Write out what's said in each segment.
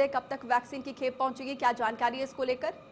है, कब तक वैक्सीन की खेप पहुंचेगी, क्या जानकारी है इसको लेकर?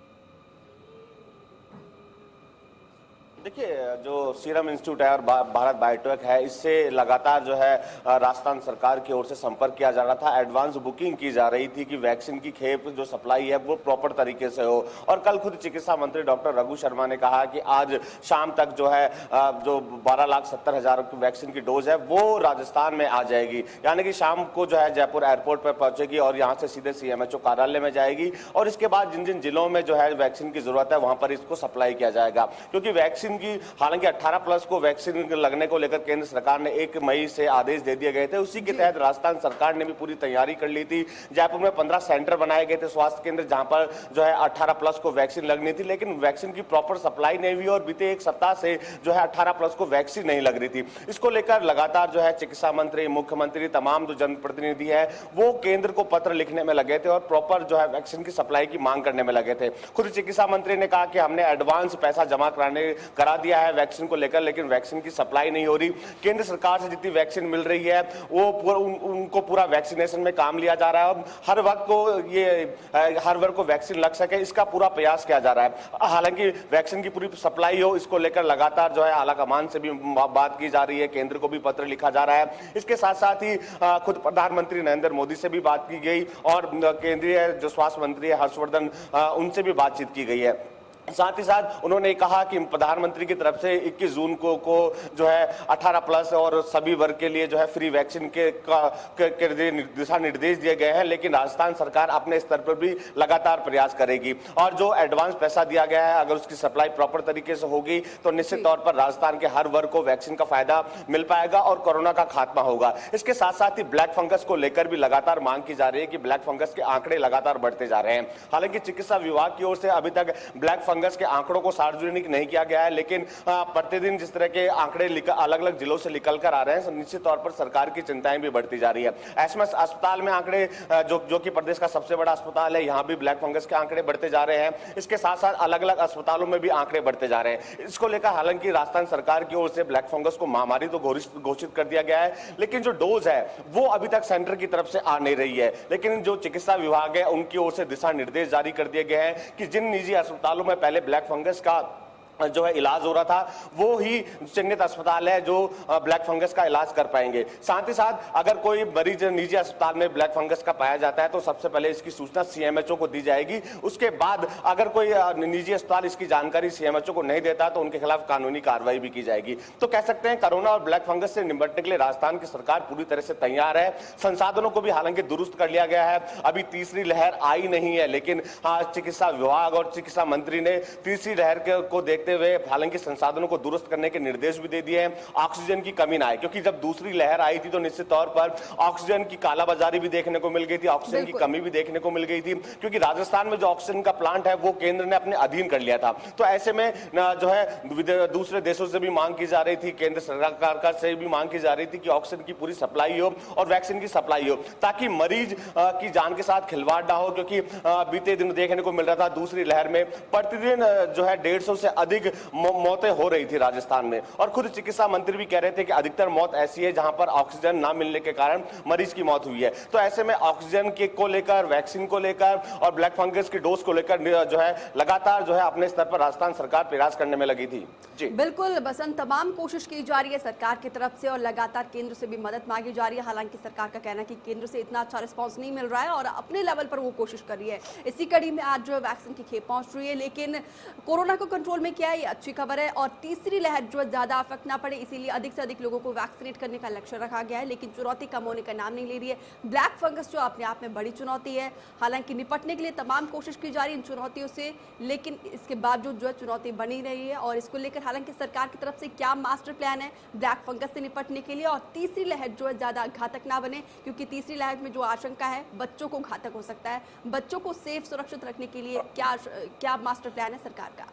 देखिए, जो सीरम इंस्टीट्यूट है और भारत बायोटेक है, इससे लगातार जो है राजस्थान सरकार की ओर से संपर्क किया जा रहा था। एडवांस बुकिंग की जा रही थी कि वैक्सीन की खेप जो सप्लाई है वो प्रॉपर तरीके से हो। और कल खुद चिकित्सा मंत्री डॉक्टर रघु शर्मा ने कहा कि आज शाम तक जो है जो 12,70,000 वैक्सीन की डोज है वो राजस्थान में आ जाएगी। यानी कि शाम को जो है जयपुर एयरपोर्ट पर पहुंचेगी और यहाँ से सीधे CMHO कार्यालय में जाएगी और इसके बाद जिन जिन जिलों में जो है वैक्सीन की जरूरत है वहां पर इसको सप्लाई किया जाएगा। क्योंकि वैक्सीन की हालांकि 18+ को वैक्सीन लगने को लेकर केंद्र सरकार ने 1 मई से आदेश दे दिए गए थे। उसी के तहत राजस्थान सरकार ने भी पूरी तैयारी कर ली थी। जयपुर में 15 सेंटर बनाए गए थे स्वास्थ्य केंद्र, जहां पर जो है 18+ को वैक्सीन लगनी थी, लेकिन वैक्सीन की प्रॉपर सप्लाई नहीं हुई और बीते 1 सप्ताह से जो है 18+ को वैक्सीन नहीं लग रही थी। इसको लेकर लगातार जो है चिकित्सा मंत्री, मुख्यमंत्री, तमाम जो जनप्रतिनिधि है वो केंद्र को पत्र लिखने में लगे थे और प्रॉपर जो है वैक्सीन की सप्लाई की मांग करने में लगे थे। खुद चिकित्सा मंत्री ने कहा कि हमने एडवांस पैसा जमा करा दिया है वैक्सीन को लेकर, लेकिन वैक्सीन की सप्लाई नहीं हो रही। केंद्र सरकार से जितनी वैक्सीन मिल रही है वो उनको पूरा वैक्सीनेशन में काम लिया जा रहा है और हर वर्ग को वैक्सीन लग सके इसका पूरा प्रयास किया जा रहा है। हालांकि वैक्सीन की पूरी सप्लाई हो इसको लेकर लगातार जो है आलाकमान से भी बात की जा रही है, केंद्र को भी पत्र लिखा जा रहा है। इसके साथ साथ ही खुद प्रधानमंत्री नरेंद्र मोदी से भी बात की गई और केंद्रीय जो स्वास्थ्य मंत्री है हर्षवर्धन, उनसे भी बातचीत की गई है। साथ ही साथ उन्होंने कहा कि प्रधानमंत्री की तरफ से 21 जून को जो है 18+ और सभी वर्ग के लिए जो है फ्री वैक्सीन के दिशा निर्देश दिए गए हैं, लेकिन राजस्थान सरकार अपने स्तर पर भी लगातार प्रयास करेगी और जो एडवांस पैसा दिया गया है अगर उसकी सप्लाई प्रॉपर तरीके से होगी तो निश्चित तौर पर राजस्थान के हर वर्ग को वैक्सीन का फायदा मिल पाएगा और कोरोना का खात्मा होगा। इसके साथ साथ ही ब्लैक फंगस को लेकर भी लगातार मांग की जा रही है कि ब्लैक फंगस के आंकड़े लगातार बढ़ते जा रहे हैं। हालांकि चिकित्सा विभाग की ओर से अभी तक ब्लैक फंगस के आंकड़ों को सार्वजनिक नहीं किया गया है, लेकिन प्रतिदिन जिस तरह के आंकड़े अलग अलग जिलों से निकल कर आ रहे हैं निश्चित तौर पर सरकार की चिंताएं भी बढ़ती जा रही है। एसएमएस अस्पताल में आंकड़े जो कि प्रदेश का सबसे बड़ा अस्पताल है, यहां भी ब्लैक फंगस के आंकड़े बढ़ते जा रहे हैं। इसके साथ साथ अलग अलग अस्पतालों में भी आंकड़े बढ़ते जा रहे हैं। इसको लेकर हालांकि राजस्थान सरकार की ओर से ब्लैक फंगस को महामारी तो घोषित कर दिया गया है, लेकिन जो डोज है वो अभी तक सेंटर की तरफ से आ नहीं रही है। लेकिन जो चिकित्सा विभाग है उनकी ओर से दिशा निर्देश जारी कर दिए गए हैं कि जिन निजी अस्पतालों में पहले ब्लैक फंगस का जो है इलाज हो रहा था वो ही चिन्हित अस्पताल है जो ब्लैक फंगस का इलाज कर पाएंगे। साथ ही साथ अगर कोई मरीज निजी अस्पताल में ब्लैक फंगस का पाया जाता है तो सबसे पहले इसकी सूचना CMHO को दी जाएगी। उसके बाद अगर कोई निजी अस्पताल इसकी जानकारी CMHO को नहीं देता तो उनके खिलाफ कानूनी कार्रवाई भी की जाएगी। तो कह सकते हैं कोरोना और ब्लैक फंगस से निपटने के लिए राजस्थान की सरकार पूरी तरह से तैयार है। संसाधनों को भी हालांकि दुरुस्त कर लिया गया है। अभी तीसरी लहर आई नहीं है, लेकिन चिकित्सा विभाग और चिकित्सा मंत्री ने तीसरी लहर को देखते हुए हालांकि संसाधनों को दुरुस्त करने के निर्देश भी दे दिए हैं। ऑक्सीजन की कमी ना आए, क्योंकि जब दूसरी लहर आई थी तो निश्चित तौर पर ऑक्सीजन की कालाबाजारी भी देखने को मिल गई थी, ऑक्सीजन की कमी भी देखने को मिल गई थी, क्योंकि राजस्थान में जो ऑक्सीजन का प्लांट है वो केंद्र ने अपने अधीन कर लिया था। तो ऐसे में जो है दूसरे देशों से भी मांग की जा रही थी, केंद्र सरकार से भी मांग की जा रही थी कि ऑक्सीजन की पूरी सप्लाई हो और वैक्सीन की सप्लाई हो, ताकि मरीज की जान के साथ खिलवाड़ ना हो। क्योंकि बीते दिन देखने को मिल रहा था दूसरी लहर में प्रतिदिन जो है 150 से अधिक मौतें हो रही थी राजस्थान में। और खुद चिकित्सा मंत्री भी कह रहे थे कि अधिकतर मौत ऐसी है जहां पर ऑक्सीजन ना मिलने के कारण मरीज की मौत हुई है। तो ऐसे में ऑक्सीजन को लेकर, वैक्सीन को लेकर और ब्लैक फंगस की डोज को लेकर जो है लगातार जो है अपने स्तर पर राजस्थान सरकार प्रयास करने में लगी थी। जी बिल्कुल बसंत, तमाम कोशिश की जा रही है सरकार की तरफ से और लगातार केंद्र से भी मदद मांगी जा रही है। हालांकि सरकार का कहना है कि केंद्र से इतना अच्छा रिस्पांस नहीं मिल रहा है और अपने लेवल पर वो कोशिश कर रही है। इसी कड़ी में आज जो वैक्सीन की खेप पहुंच रही है, लेकिन कोरोना को कंट्रोल में किया है, ये अच्छी खबर है। और तीसरी लहर जो ज्यादा अफेक्ट ना पड़े इसीलिए अधिक से अधिक लोगों को वैक्सीनेट करने का लक्ष्य रखा गया है, लेकिन चुनौती कम होने का नाम नहीं ले रही है। ब्लैक फंगस जो अपने आप में बड़ी चुनौती है, हालांकि निपटने के लिए तमाम कोशिश की जा रही है इन चुनौतियों से, लेकिन इसके बावजूद जो है चुनौती बनी रही है। और इसको लेकर हालांकि सरकार की तरफ से क्या मास्टर प्लान है ब्लैक फंगस से निपटने के लिए और तीसरी लहर जो है ज्यादा घातक ना बने, क्योंकि तीसरी लहर में जो आशंका है बच्चों को घातक हो सकता है। बच्चों को सेफ सुरक्षित रखने के लिए क्या मास्टर प्लान है सरकार का?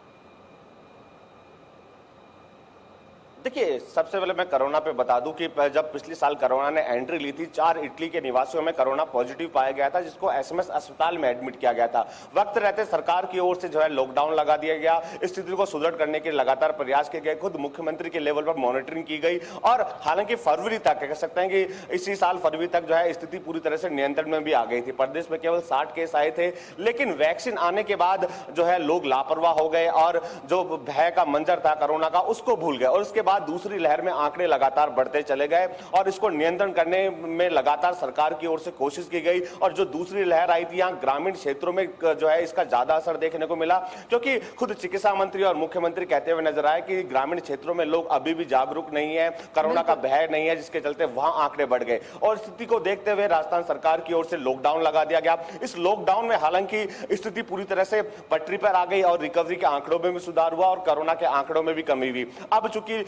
देखिए, सबसे पहले मैं कोरोना पे बता दूं कि जब पिछले साल कोरोना ने एंट्री ली थी, 4 इटली के निवासियों में कोरोना पॉजिटिव पाया गया था, जिसको एसएमएस अस्पताल में एडमिट किया गया था। वक्त रहते सरकार की ओर से जो है लॉकडाउन लगा दिया गया। स्थिति को सुदृढ़ करने के लगातार प्रयास किए गए, खुद मुख्यमंत्री के लेवल पर मॉनिटरिंग की गई और हालांकि फरवरी तक कह सकते हैं कि इसी साल फरवरी तक जो है स्थिति पूरी तरह से नियंत्रण में भी आ गई थी। प्रदेश में केवल 60 केस आए थे, लेकिन वैक्सीन आने के बाद जो है लोग लापरवाह हो गए और जो भय का मंजर था कोरोना का उसको भूल गए और उसके बाद दूसरी लहर में आंकड़े लगातार बढ़ते चले गए और इसको नियंत्रण करने में लगातार सरकार की ओर से कोशिश की गई। और जो दूसरी लहर आई थी, यहाँ ग्रामीण क्षेत्रों में जो है इसका ज्यादा असर देखने को मिला, क्योंकि खुद चिकित्सा मंत्री और मुख्यमंत्री कहते हुए नजर आए कि ग्रामीण क्षेत्रों में लोग अभी भी जागरूक नहीं है, कोरोना का भय नहीं है, जिसके चलते वहां आंकड़े बढ़ गए। और स्थिति को देखते हुए राजस्थान सरकार की ओर से लॉकडाउन लगा दिया गया। इस लॉकडाउन में हालांकि स्थिति पूरी तरह से पटरी पर आ गई और रिकवरी के आंकड़ों में भी सुधार हुआ और कोरोना के आंकड़ों में भी कमी हुई। अब चूंकि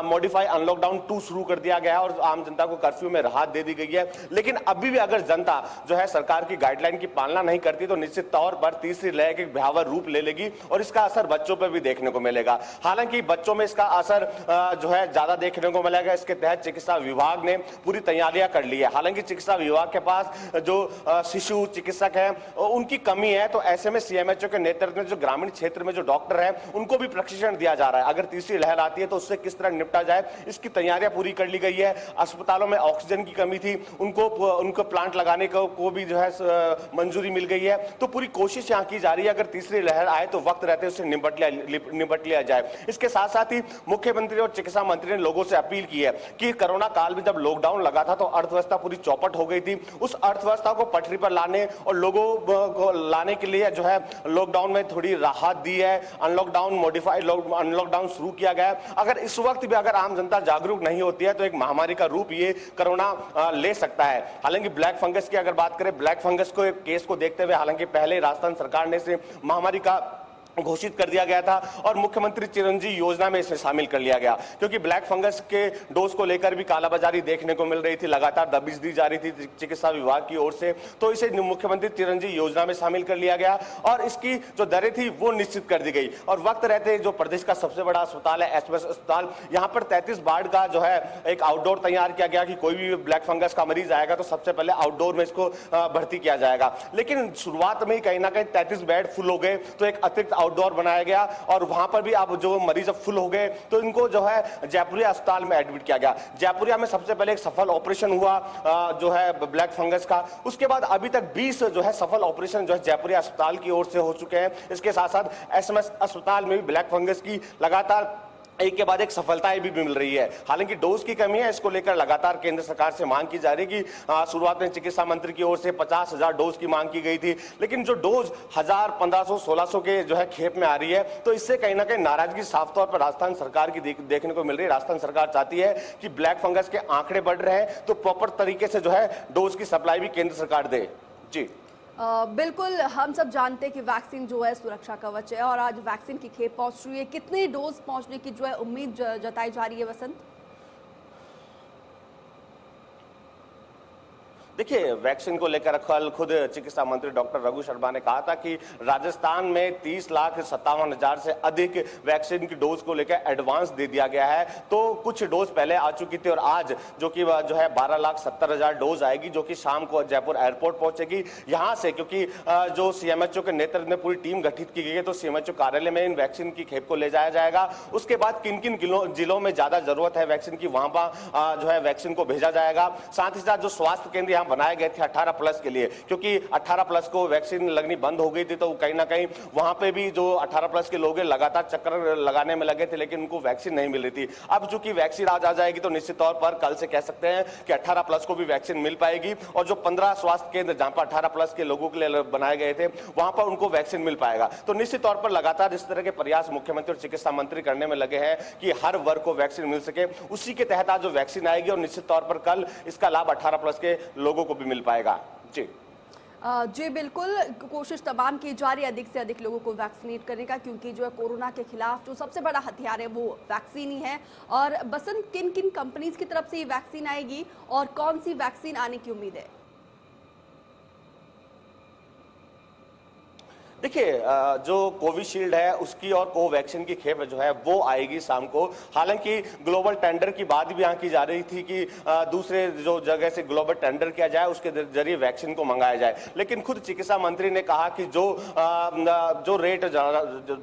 मॉडिफाई अनलॉकडाउन 2 शुरू कर दिया गया है और आम जनता को कर्फ्यू में राहत दे दी गई है, लेकिन अभी भी अगर जनता जो है सरकार की गाइडलाइन की पालना नहीं करती तो निश्चित तौर पर तीसरी लहर एक भयावह रूप ले लेगी और इसका असर बच्चों पर भी देखने को मिलेगा। हालांकि बच्चों में इसका असर जो है ज्यादा देखने को मिलेगा। इसके तहत चिकित्सा विभाग ने पूरी तैयारियां कर ली है। हालांकि चिकित्सा विभाग के पास जो शिशु चिकित्सक है उनकी कमी है, तो ऐसे में सीएमएचओ के नेतृत्व में जो ग्रामीण क्षेत्र में जो डॉक्टर है उनको भी प्रशिक्षण दिया जा रहा है। अगर तीसरी लहर आती है तो उससे किस तरह निपटा जाए, इसकी तैयारियां पूरी कर ली गई है। अस्पतालों में ऑक्सीजन की कमी थी, उनको प्लांट लगाने को भी जो है मंजूरी मिल गई है। तो पूरी कोशिश यहां की जा रही है, अगर तीसरी लहर आए तो वक्त रहते उससे निपट लिया जाए। इसके साथ साथ ही मुख्यमंत्री और चिकित्सा मंत्री ने लोगों से अपील की है कि कोरोना काल में जब लॉकडाउन लगा था तो अर्थव्यवस्था पूरी चौपट हो गई थी। उस अर्थव्यवस्था को पटरी पर लाने और लोगों को लाने के लिए जो है लॉकडाउन में थोड़ी राहत दी है। अनलॉकडाउन मॉडिफाइड अनलॉकडाउन शुरू किया गया है। अगर इस वक्त भी अगर आम जनता जागरूक नहीं होती है तो एक महामारी का रूप ये कोरोना ले सकता है। हालांकि ब्लैक फंगस की अगर बात करें, ब्लैक फंगस को एक केस को देखते हुए हालांकि पहले राजस्थान सरकार ने इसे महामारी का घोषित कर दिया गया था और मुख्यमंत्री चिरंजीवी योजना में इसे शामिल कर लिया गया, क्योंकि ब्लैक फंगस के डोज को लेकर भी कालाबाजारी देखने को मिल रही थी, लगातार दबिश दी जा रही थी चिकित्सा विभाग की ओर से। तो इसे मुख्यमंत्री चिरंजीवी योजना में शामिल कर लिया गया और इसकी जो दरें थी वो निश्चित कर दी गई। और वक्त रहते जो प्रदेश का सबसे बड़ा अस्पताल है एसएमएस अस्पताल, यहाँ पर 33 बेड का जो है एक आउटडोर तैयार किया गया कि कोई भी ब्लैक फंगस का मरीज आएगा तो सबसे पहले आउटडोर में इसको भर्ती किया जाएगा। लेकिन शुरुआत में ही कहीं ना कहीं 33 बेड फुल हो गए, तो एक अतिरिक्त आउटडोर बनाया गया और वहां पर भी अब जो मरीज अब फुल हो गए तो इनको जो है जयपुरिया अस्पताल में एडमिट किया गया। जयपुरिया में सबसे पहले एक सफल ऑपरेशन हुआ जो है ब्लैक फंगस का। उसके बाद अभी तक 20 जो है सफल ऑपरेशन जो है जयपुरिया अस्पताल की ओर से हो चुके हैं। इसके साथ साथ एसएमएस अस्पताल में भी ब्लैक फंगस की लगातार एक के बाद एक सफलताएं भी मिल रही है। हालांकि डोज की कमी है, इसको लेकर लगातार केंद्र सरकार से मांग की जा रही है कि शुरुआत में चिकित्सा मंत्री की ओर से 50,000 डोज की मांग की गई थी, लेकिन जो डोज 1000, 1500, 1600 के जो है खेप में आ रही है, तो इससे कहीं ना कहीं नाराजगी साफ तौर पर राजस्थान सरकार की देखने को मिल रही है। राजस्थान सरकार चाहती है कि ब्लैक फंगस के आंकड़े बढ़ रहे हैं तो प्रॉपर तरीके से जो है डोज की सप्लाई भी केंद्र सरकार दे। जी बिल्कुल, हम सब जानते हैं कि वैक्सीन जो है सुरक्षा कवच है और आज वैक्सीन की खेप पहुंच रही है। कितने डोज पहुंचने की जो है उम्मीद जताई जा रही है वसंत? देखिए, वैक्सीन को लेकर कल खुद चिकित्सा मंत्री डॉक्टर रघु शर्मा ने कहा था कि राजस्थान में 30,57,000 से अधिक वैक्सीन की डोज को लेकर एडवांस दे दिया गया है। तो कुछ डोज पहले आ चुकी थी और आज जो कि जो है 12,70,000 डोज आएगी, जो कि शाम को जयपुर एयरपोर्ट पहुंचेगी। यहां से क्योंकि जो सीएमएचओ के नेतृत्व में पूरी टीम गठित की गई है, तो सीएमएचओ कार्यालय में इन वैक्सीन की खेप को ले जाया जाएगा। उसके बाद किन किन जिलों में ज्यादा जरूरत है वैक्सीन की, वहां पर जो है वैक्सीन को भेजा जाएगा। साथ ही साथ जो स्वास्थ्य केंद्र बनाए गए थे 18 प्लस के लिए, क्योंकि 18 प्लस को वैक्सीन लगनी बंद हो गई थी, तो कहीं ना कहीं वहां पे भी जो 18 प्लस के लोग लगातार चक्कर लगाने में लगे थे, लेकिन उनको वैक्सीन नहीं मिल रही थी। अब चूंकि वैक्सीन आज आ जाएगी तो निश्चित तौर पर कल से कह सकते हैं कि 18 प्लस को भी वैक्सीन मिल पाएगी और जो 15 स्वास्थ्य केंद्र जहां पर 18 प्लस के लोगों के लिए बनाए गए थे वहां पर उनको वैक्सीन मिल पाएगा। तो निश्चित तौर पर लगातार इस तरह के प्रयास मुख्यमंत्री और चिकित्सा मंत्री करने में लगे हैं कि हर वर्ग को वैक्सीन मिल सके। उसी के तहत आज जो वैक्सीन आएगी और निश्चित तौर पर कल इसका लाभ 18 प्लस के लोगों को भी मिल पाएगा। जी जी बिल्कुल, कोशिश तमाम की जा रही है अधिक से अधिक लोगों को वैक्सीनेट करने का, क्योंकि जो है कोरोना के खिलाफ जो सबसे बड़ा हथियार है वो वैक्सीन ही है। और बसंत, किन किन कंपनीज की तरफ से ये वैक्सीन आएगी और कौन सी वैक्सीन आने की उम्मीद है? देखिए जो कोविशील्ड है उसकी और कोवैक्सीन की खेप जो है वो आएगी शाम को। हालांकि ग्लोबल टेंडर की बात भी यहाँ की जा रही थी कि दूसरे जो जगह से ग्लोबल टेंडर किया जाए, उसके जरिए वैक्सीन को मंगाया जाए। लेकिन खुद चिकित्सा मंत्री ने कहा कि जो रेट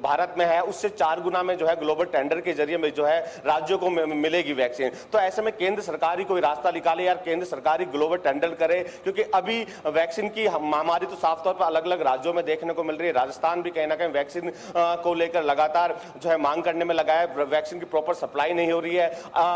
भारत में है उससे 4 गुना में जो है ग्लोबल टेंडर के जरिए में जो है राज्यों को मिलेगी वैक्सीन। तो ऐसे में केंद्र सरकार ही कोई रास्ता निकाले यार, केंद्र सरकार ही ग्लोबल टेंडर करे, क्योंकि अभी वैक्सीन की महामारी तो साफ तौर पर अलग अलग राज्यों में देखने को मिल रही है। राजस्थान भी कहीं ना कहीं वैक्सीन को लेकर लगातार जो है मांग करने में लगा है। वैक्सीन की प्रॉपर सप्लाई नहीं हो रही है।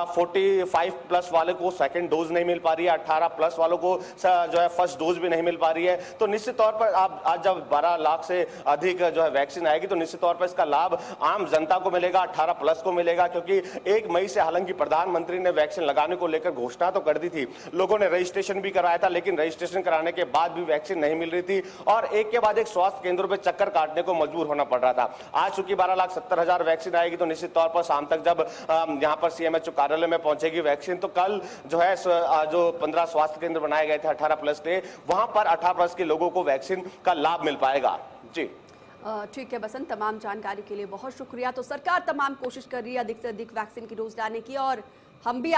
45 प्लस वाले को सेकंड डोज नहीं मिल पा रही है, 18 प्लस वालों को जो है फर्स्ट डोज भी नहीं मिल पा रही है। तो निश्चित तौर पर आप आज जब 12 लाख से अधिक जो है वैक्सीन आएगी तो निश्चित तौर पर इसका लाभ आम जनता को मिलेगा, 18 प्लस को मिलेगा। क्योंकि 1 मई से हालांकि प्रधानमंत्री ने वैक्सीन लगाने को लेकर घोषणा तो कर दी थी, लोगों ने रजिस्ट्रेशन भी कराया था, लेकिन रजिस्ट्रेशन कराने के बाद भी वैक्सीन नहीं मिल रही थी और एक के बाद एक स्वास्थ्य केंद्रों पर चक्कर काटने को मजबूर होना पड़ रहा था। आज चूंकि 12,70,000 वैक्सीन आएगी तो निश्चित तौर पर शाम तक जब यहां पर सीएमएचओ कार्यालय में पहुंचेगी वैक्सीन, तो कल जो है जो 15 स्वास्थ्य केंद्र बनाए गए थे 18 प्लस के, वहां पर 18 प्लस के लोगों को वैक्सीन का लाभ मिल पाएगा। जी ठीक है बसंत, तमाम जानकारी के लिए बहुत शुक्रिया। तो सरकार तमाम कोशिश कर रही है अधिक से अधिक वैक्सीन की डोज लाने की और हम भी